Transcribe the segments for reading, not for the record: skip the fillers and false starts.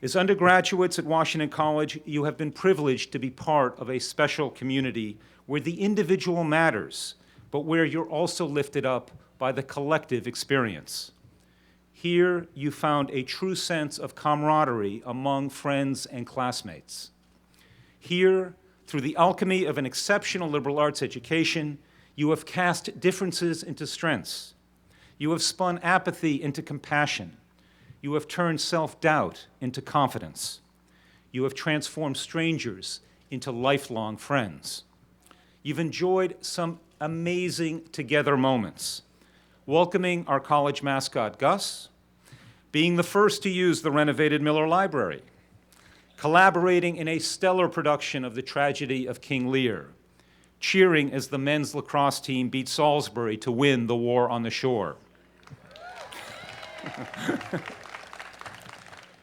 As undergraduates at Washington College, you have been privileged to be part of a special community where the individual matters, but where you're also lifted up by the collective experience. Here, you found a true sense of camaraderie among friends and classmates. Here, through the alchemy of an exceptional liberal arts education, you have cast differences into strengths. You have spun apathy into compassion. You have turned self-doubt into confidence. You have transformed strangers into lifelong friends. You've enjoyed some amazing together moments, welcoming our college mascot, Gus, being the first to use the renovated Miller Library, collaborating in a stellar production of The Tragedy of King Lear, cheering as the men's lacrosse team beat Salisbury to win the war on the shore.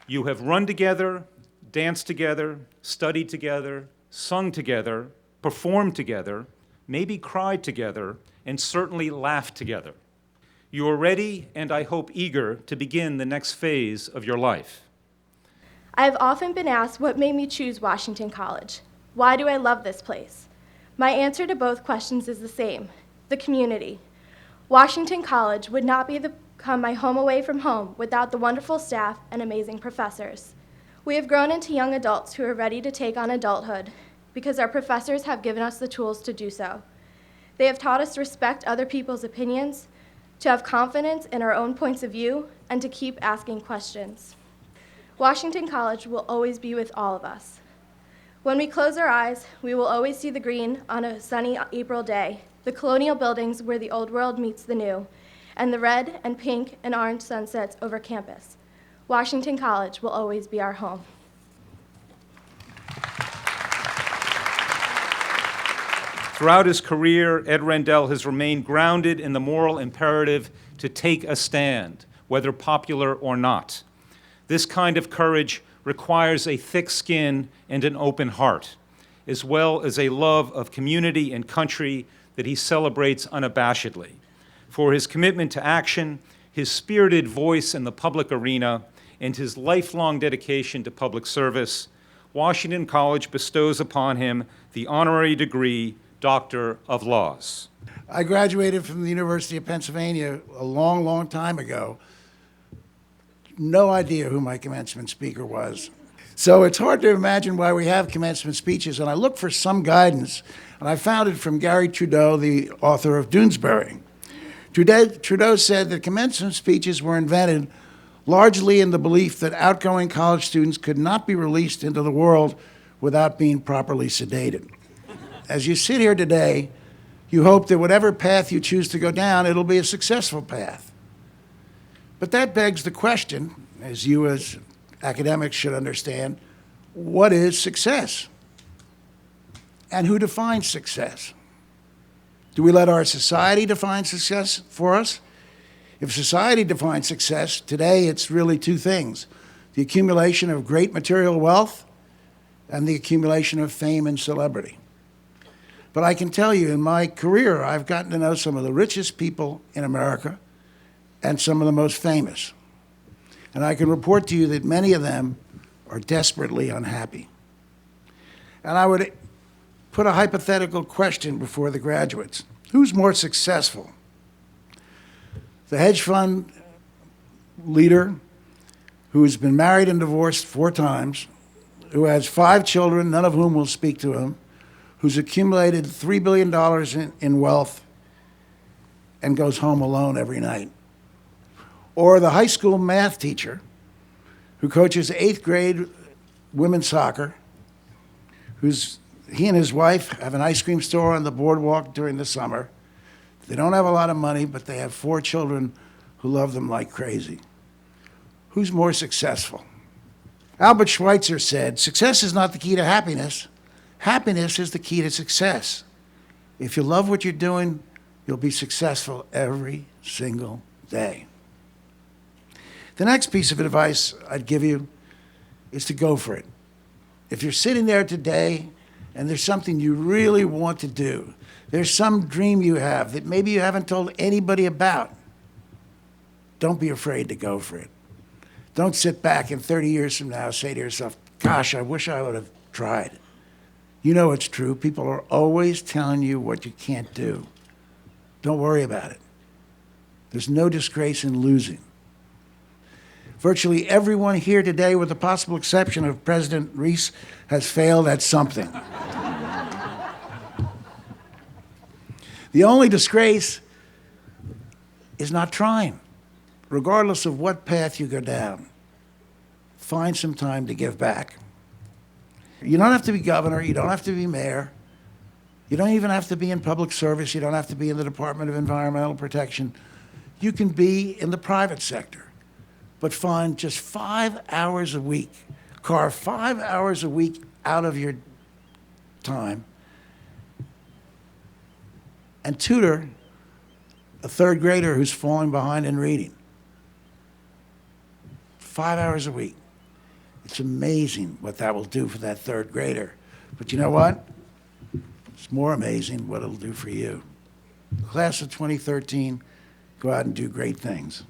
You have run together, danced together, studied together, sung together, performed together, maybe cried together, and certainly laughed together. You are ready, and I hope eager, to begin the next phase of your life. I have often been asked what made me choose Washington College. Why do I love this place? My answer to both questions is the same: the community. Washington College would not become my home away from home without the wonderful staff and amazing professors. We have grown into young adults who are ready to take on adulthood because our professors have given us the tools to do so. They have taught us to respect other people's opinions, to have confidence in our own points of view, and to keep asking questions. Washington College will always be with all of us. When we close our eyes, we will always see the green on a sunny April day, the colonial buildings where the old world meets the new, and the red and pink and orange sunsets over campus. Washington College will always be our home. Throughout his career, Ed Rendell has remained grounded in the moral imperative to take a stand, whether popular or not. This kind of courage requires a thick skin and an open heart, as well as a love of community and country that he celebrates unabashedly. For his commitment to action, his spirited voice in the public arena, and his lifelong dedication to public service, Washington College bestows upon him the honorary degree Doctor of Laws. I graduated from the University of Pennsylvania a long, long time ago. No idea who my commencement speaker was. So it's hard to imagine why we have commencement speeches, and I looked for some guidance, and I found it from Gary Trudeau, the author of Doonesbury. Trudeau said that commencement speeches were invented largely in the belief that outgoing college students could not be released into the world without being properly sedated. As you sit here today, you hope that whatever path you choose to go down, it'll be a successful path. But that begs the question, as you as academics should understand, what is success? And who defines success? Do we let our society define success for us? If society defines success, today it's really two things: the accumulation of great material wealth and the accumulation of fame and celebrity. But I can tell you, in my career, I've gotten to know some of the richest people in America and some of the most famous. And I can report to you that many of them are desperately unhappy. And I would put a hypothetical question before the graduates. Who's more successful? The hedge fund leader who's been married and divorced 4 times, who has 5 children, none of whom will speak to him, who's accumulated $3 billion in wealth and goes home alone every night. Or the high school math teacher who coaches 8th grade women's soccer, he and his wife have an ice cream store on the boardwalk during the summer. They don't have a lot of money, but they have 4 children who love them like crazy. Who's more successful? Albert Schweitzer said, "Success is not the key to happiness. Happiness is the key to success. If you love what you're doing, you'll be successful every single day." The next piece of advice I'd give you is to go for it. If you're sitting there today and there's something you really want to do, there's some dream you have that maybe you haven't told anybody about, don't be afraid to go for it. Don't sit back and 30 years from now say to yourself, gosh, I wish I would have tried. You know it's true. People are always telling you what you can't do. Don't worry about it. There's no disgrace in losing. Virtually everyone here today, with the possible exception of President Reese, has failed at something. The only disgrace is not trying. Regardless of what path you go down, find some time to give back. You don't have to be governor, you don't have to be mayor, you don't even have to be in public service, you don't have to be in the Department of Environmental Protection. You can be in the private sector, but find just 5 hours a week, carve 5 hours a week out of your time, and tutor a third grader who's falling behind in reading. 5 hours a week. It's amazing what that will do for that third grader. But you know what? It's more amazing what it'll do for you. Class of 2013, go out and do great things.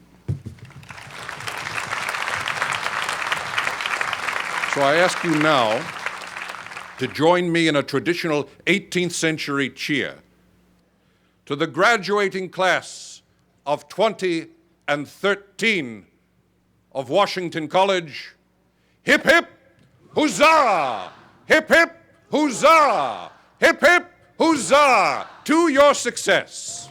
So I ask you now to join me in a traditional 18th century cheer to the graduating class of 2013 of Washington College. Hip, hip, huzzah! Hip, hip, huzzah! Hip, hip, huzzah! To your success.